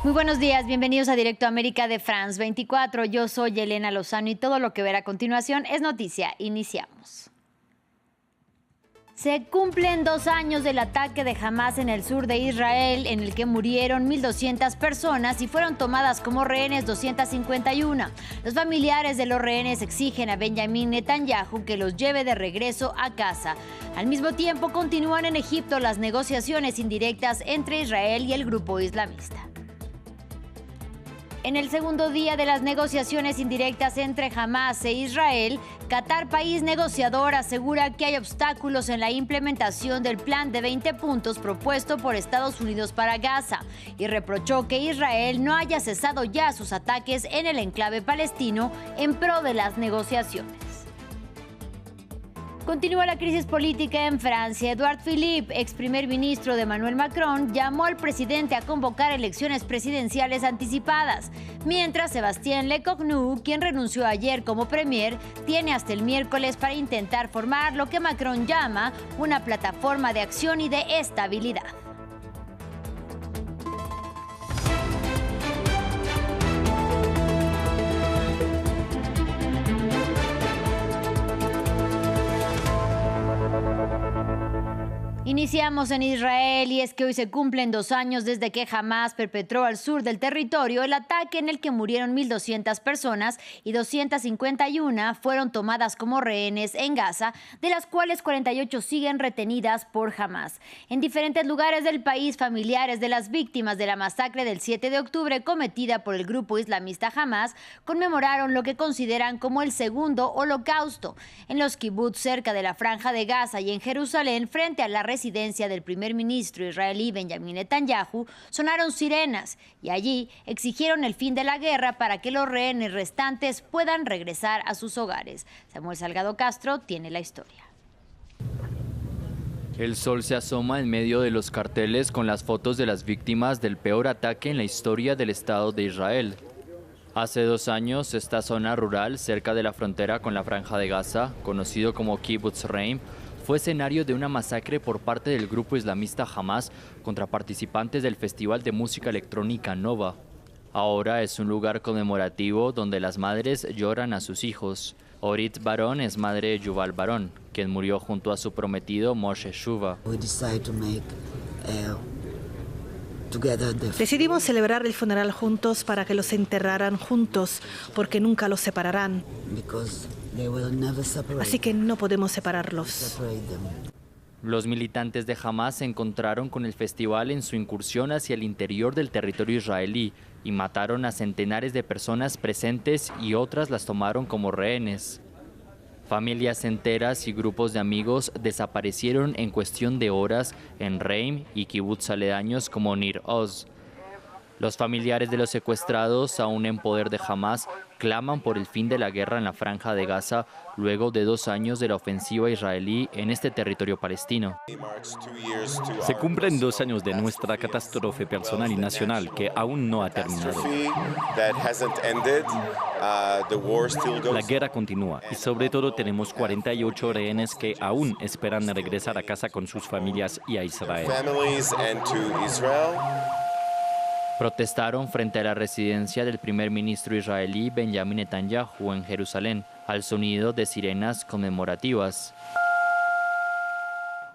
Muy buenos días, bienvenidos a Directo América de France 24. Yo soy Elena Lozano y todo lo que verá a continuación es noticia. Iniciamos. Se cumplen 2 años del ataque de Hamás en el sur de Israel, en el que murieron 1.200 personas y fueron tomadas como rehenes 251. Los familiares de los rehenes exigen a Benjamín Netanyahu que los lleve de regreso a casa. Al mismo tiempo, continúan en Egipto las negociaciones indirectas entre Israel y el grupo islamista. En el segundo día de las negociaciones indirectas entre Hamás e Israel, Qatar, país negociador, asegura que hay obstáculos en la implementación del plan de 20 puntos propuesto por Estados Unidos para Gaza y reprochó que Israel no haya cesado ya sus ataques en el enclave palestino en pro de las negociaciones. Continúa la crisis política en Francia. Édouard Philippe, ex primer ministro de Emmanuel Macron, llamó al presidente a convocar elecciones presidenciales anticipadas, mientras Sébastien Lecornu, quien renunció ayer como premier, tiene hasta el miércoles para intentar formar lo que Macron llama una plataforma de acción y de estabilidad. Iniciamos en Israel y es que hoy se cumplen 2 años desde que Hamás perpetró al sur del territorio el ataque en el que murieron 1.200 personas y 251 fueron tomadas como rehenes en Gaza, de las cuales 48 siguen retenidas por Hamás. En diferentes lugares del país, familiares de las víctimas de la masacre del 7 de octubre cometida por el grupo islamista Hamás conmemoraron lo que consideran como el segundo holocausto. En los kibutz cerca de la Franja de Gaza y en Jerusalén, frente a la residencia del primer ministro israelí Benjamín Netanyahu, sonaron sirenas y allí exigieron el fin de la guerra para que los rehenes restantes puedan regresar a sus hogares. Samuel Salgado Castro tiene la historia. El sol se asoma en medio de los carteles con las fotos de las víctimas del peor ataque en la historia del Estado de Israel. Hace 2 años, esta zona rural cerca de la frontera con la Franja de Gaza, conocido como Kibbutz Reim, fue escenario de una masacre por parte del grupo islamista Hamás contra participantes del Festival de Música Electrónica Nova. Ahora es un lugar conmemorativo donde las madres lloran a sus hijos. Orit Barón es madre de Yuval Barón, quien murió junto a su prometido Moshe Shuva. Decidimos celebrar el funeral juntos para que los enterraran juntos, porque nunca los separarán. Así que no podemos separarlos. Los militantes de Hamás se encontraron con el festival en su incursión hacia el interior del territorio israelí y mataron a centenares de personas presentes y otras las tomaron como rehenes. Familias enteras y grupos de amigos desaparecieron en cuestión de horas en Reim y kibutz aledaños como Nir Oz. Los familiares de los secuestrados, aún en poder de Hamás, claman por el fin de la guerra en la Franja de Gaza luego de 2 años de la ofensiva israelí en este territorio palestino. Se cumplen 2 años de nuestra catástrofe personal y nacional que aún no ha terminado. La guerra continúa y sobre todo tenemos 48 rehenes que aún esperan regresar a casa con sus familias y a Israel. Protestaron frente a la residencia del primer ministro israelí Benjamín Netanyahu en Jerusalén, al sonido de sirenas conmemorativas.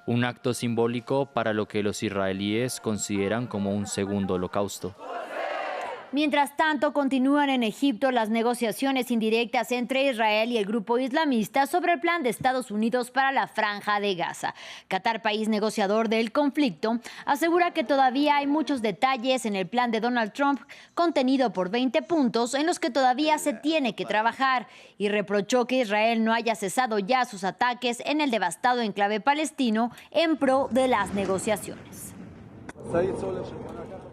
Un acto simbólico para lo que los israelíes consideran como un segundo holocausto. Mientras tanto, continúan en Egipto las negociaciones indirectas entre Israel y el grupo islamista sobre el plan de Estados Unidos para la Franja de Gaza. Qatar, país negociador del conflicto, asegura que todavía hay muchos detalles en el plan de Donald Trump contenido por 20 puntos en los que todavía se tiene que trabajar y reprochó que Israel no haya cesado ya sus ataques en el devastado enclave palestino en pro de las negociaciones.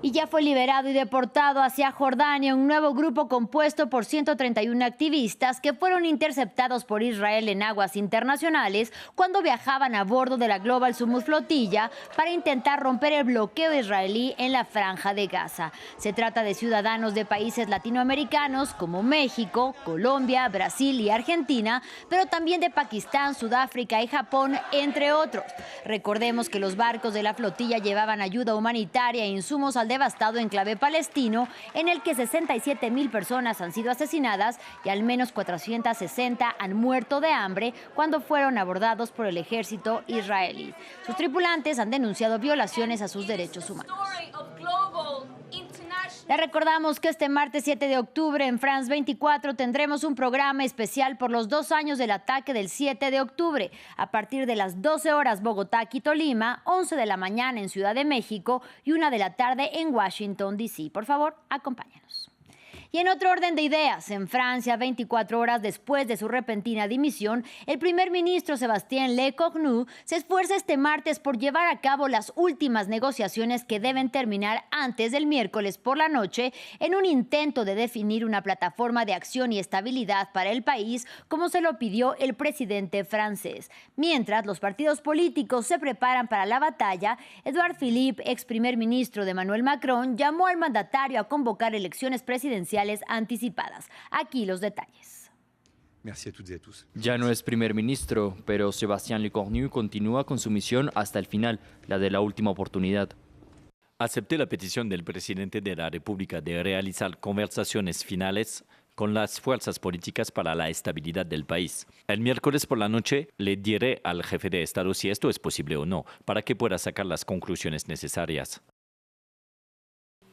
Y ya fue liberado y deportado hacia Jordania un nuevo grupo compuesto por 131 activistas que fueron interceptados por Israel en aguas internacionales cuando viajaban a bordo de la Global Summit Flotilla para intentar romper el bloqueo israelí en la Franja de Gaza. Se trata de ciudadanos de países latinoamericanos como México, Colombia, Brasil y Argentina, pero también de Pakistán, Sudáfrica y Japón, entre otros. Recordemos que los barcos de la flotilla llevaban ayuda humanitaria humanitaria e insumos al devastado enclave palestino, en el que 67,000 personas han sido asesinadas y al menos 460 han muerto de hambre cuando fueron abordados por el ejército israelí. Sus tripulantes han denunciado violaciones a sus derechos humanos. Le recordamos que este martes 7 de octubre en France 24 tendremos un programa especial por los 2 años del ataque del 7 de octubre. A partir de las 12 horas Bogotá, Quito, Lima, 11 de la mañana en Ciudad de México y 1 de la tarde en Washington, D.C. Por favor, acompáñanos. Y en otro orden de ideas, en Francia, 24 horas después de su repentina dimisión, el primer ministro Sébastien Lecornu se esfuerza este martes por llevar a cabo las últimas negociaciones que deben terminar antes del miércoles por la noche en un intento de definir una plataforma de acción y estabilidad para el país, como se lo pidió el presidente francés. Mientras los partidos políticos se preparan para la batalla, Édouard Philippe, ex primer ministro de Emmanuel Macron, llamó al mandatario a convocar elecciones presidenciales anticipadas. Aquí los detalles. Ya no es primer ministro, pero Sébastien Lecornu continúa con su misión hasta el final, la de la última oportunidad. Acepté la petición del presidente de la República de realizar conversaciones finales con las fuerzas políticas para la estabilidad del país. El miércoles por la noche le diré al jefe de Estado si esto es posible o no, para que pueda sacar las conclusiones necesarias.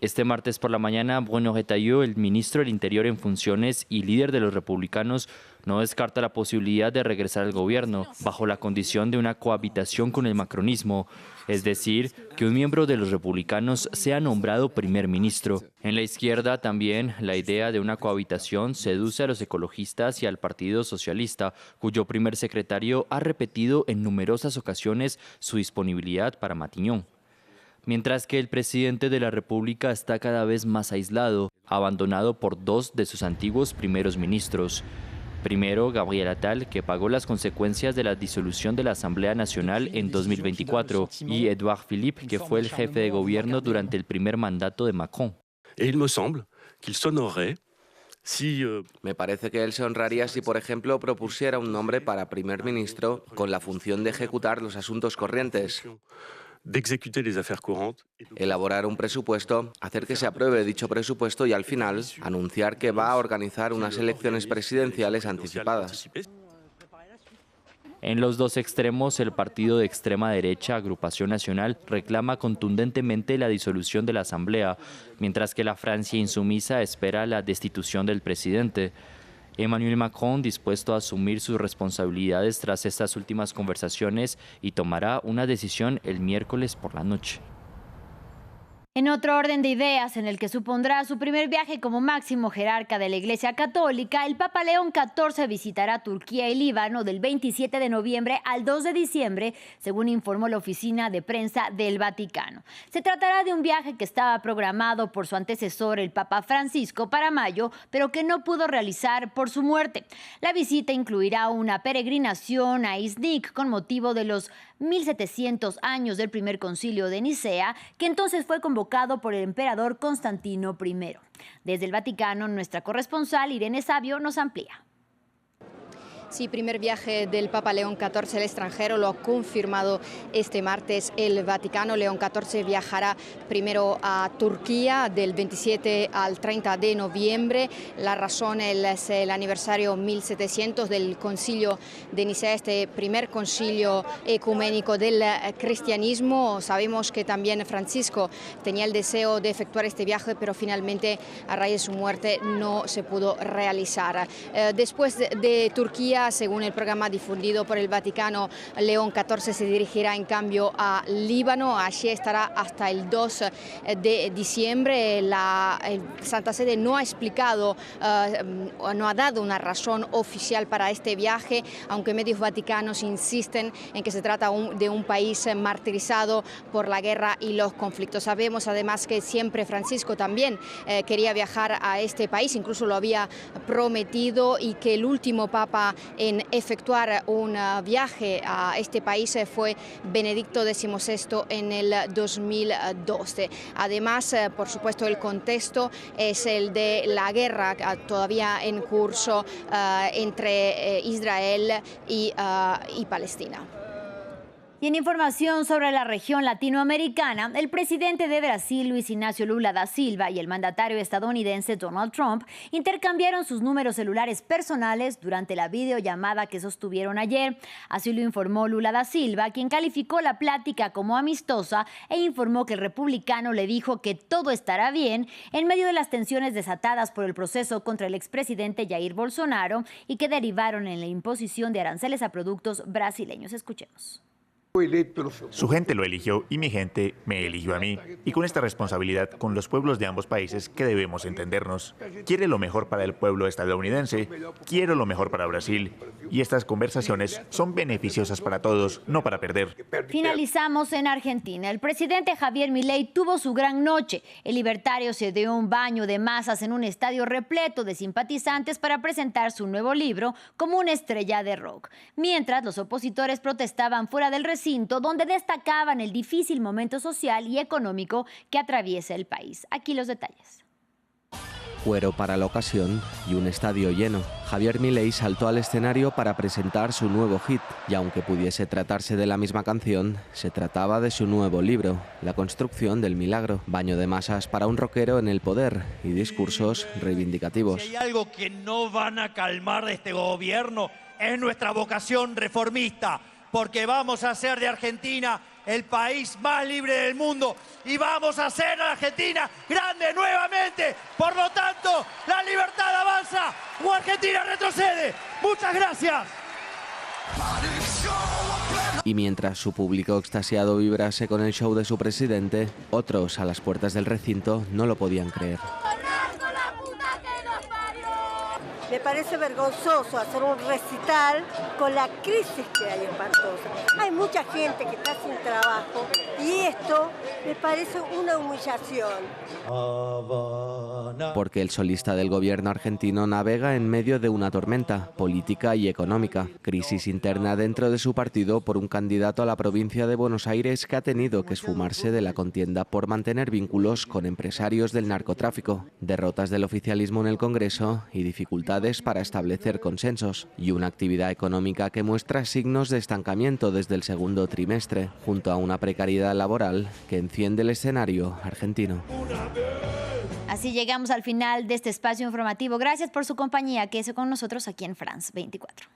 Este martes por la mañana, Bruno Retailleau, el ministro del Interior en funciones y líder de los republicanos, no descarta la posibilidad de regresar al gobierno bajo la condición de una cohabitación con el macronismo, es decir, que un miembro de los republicanos sea nombrado primer ministro. En la izquierda también la idea de una cohabitación seduce a los ecologistas y al Partido Socialista, cuyo primer secretario ha repetido en numerosas ocasiones su disponibilidad para Matignon. Mientras que el presidente de la República está cada vez más aislado, abandonado por 2 de sus antiguos primeros ministros. Primero, Gabriel Attal, que pagó las consecuencias de la disolución de la Asamblea Nacional en 2024, y Édouard Philippe, que fue el jefe de gobierno durante el primer mandato de Macron. Me parece que él se honraría si, por ejemplo, propusiera un nombre para primer ministro con la función de ejecutar los asuntos corrientes. Elaborar un presupuesto, hacer que se apruebe dicho presupuesto y al final anunciar que va a organizar unas elecciones presidenciales anticipadas. En los dos extremos, el partido de extrema derecha, Agrupación Nacional, reclama contundentemente la disolución de la Asamblea, mientras que la Francia insumisa espera la destitución del presidente. Emmanuel Macron, dispuesto a asumir sus responsabilidades tras estas últimas conversaciones, y tomará una decisión el miércoles por la noche. En otro orden de ideas, en el que supondrá su primer viaje como máximo jerarca de la Iglesia Católica, el Papa León XIV visitará Turquía y Líbano del 27 de noviembre al 2 de diciembre, según informó la oficina de prensa del Vaticano. Se tratará de un viaje que estaba programado por su antecesor, el Papa Francisco, para mayo, pero que no pudo realizar por su muerte. La visita incluirá una peregrinación a Iznik con motivo de los 1700 años del primer concilio de Nicea, que entonces fue convocado por el emperador Constantino I. Desde el Vaticano, nuestra corresponsal Irene Sabio nos amplía. Sí, primer viaje del Papa León XIV al extranjero, lo ha confirmado este martes el Vaticano. León XIV viajará primero a Turquía del 27 al 30 de noviembre. La razón es el aniversario 1700 del concilio de Nicea, este primer concilio ecuménico del cristianismo. Sabemos que también Francisco tenía el deseo de efectuar este viaje, pero finalmente a raíz de su muerte no se pudo realizar. Después de Turquía, según el programa difundido por el Vaticano, León XIV se dirigirá en cambio a Líbano. Allí estará hasta el 2 de diciembre. La Santa Sede no ha explicado, no ha dado una razón oficial para este viaje, aunque medios vaticanos insisten en que se trata de un país martirizado por la guerra y los conflictos. Sabemos además que siempre Francisco también quería viajar a este país, incluso lo había prometido, y que el último papa en efectuar un viaje a este país fue Benedicto XVI en el 2012. Además, por supuesto, el contexto es el de la guerra todavía en curso entre Israel y Palestina. Y en información sobre la región latinoamericana, el presidente de Brasil, Luis Ignacio Lula da Silva, y el mandatario estadounidense Donald Trump intercambiaron sus números celulares personales durante la videollamada que sostuvieron ayer. Así lo informó Lula da Silva, quien calificó la plática como amistosa e informó que el republicano le dijo que todo estará bien en medio de las tensiones desatadas por el proceso contra el expresidente Jair Bolsonaro y que derivaron en la imposición de aranceles a productos brasileños. Escuchemos. Su gente lo eligió y mi gente me eligió a mí. Y con esta responsabilidad con los pueblos de ambos países que debemos entendernos. Quiere lo mejor para el pueblo estadounidense, quiero lo mejor para Brasil. Y estas conversaciones son beneficiosas para todos, no para perder. Finalizamos en Argentina. El presidente Javier Milei tuvo su gran noche. El libertario se dio un baño de masas en un estadio repleto de simpatizantes para presentar su nuevo libro como una estrella de rock. Mientras los opositores protestaban fuera del recinto, donde destacaban el difícil momento social y económico que atraviesa el país. Aquí los detalles. Cuero para la ocasión y un estadio lleno. Javier Milei saltó al escenario para presentar su nuevo hit, y aunque pudiese tratarse de la misma canción, se trataba de su nuevo libro, La construcción del milagro. Baño de masas para un rockero en el poder y discursos reivindicativos. Si hay algo que no van a calmar de este gobierno es nuestra vocación reformista, porque vamos a hacer de Argentina el país más libre del mundo y vamos a hacer a Argentina grande nuevamente. Por lo tanto, la libertad avanza o Argentina retrocede. Muchas gracias. Y mientras su público extasiado vibrase con el show de su presidente, otros a las puertas del recinto no lo podían creer. Me parece vergonzoso hacer un recital con la crisis que hay en Pantoja. Hay mucha gente que está sin trabajo y esto me parece una humillación. Porque el solista del gobierno argentino navega en medio de una tormenta política y económica. Crisis interna dentro de su partido por un candidato a la provincia de Buenos Aires que ha tenido que esfumarse de la contienda por mantener vínculos con empresarios del narcotráfico. Derrotas del oficialismo en el Congreso y dificultades para establecer consensos. Y una actividad económica que muestra signos de estancamiento desde el segundo trimestre, junto a una precariedad laboral que enciende el escenario argentino. Así llegamos al final de este espacio informativo. Gracias por su compañía. Quédese con nosotros aquí en France 24.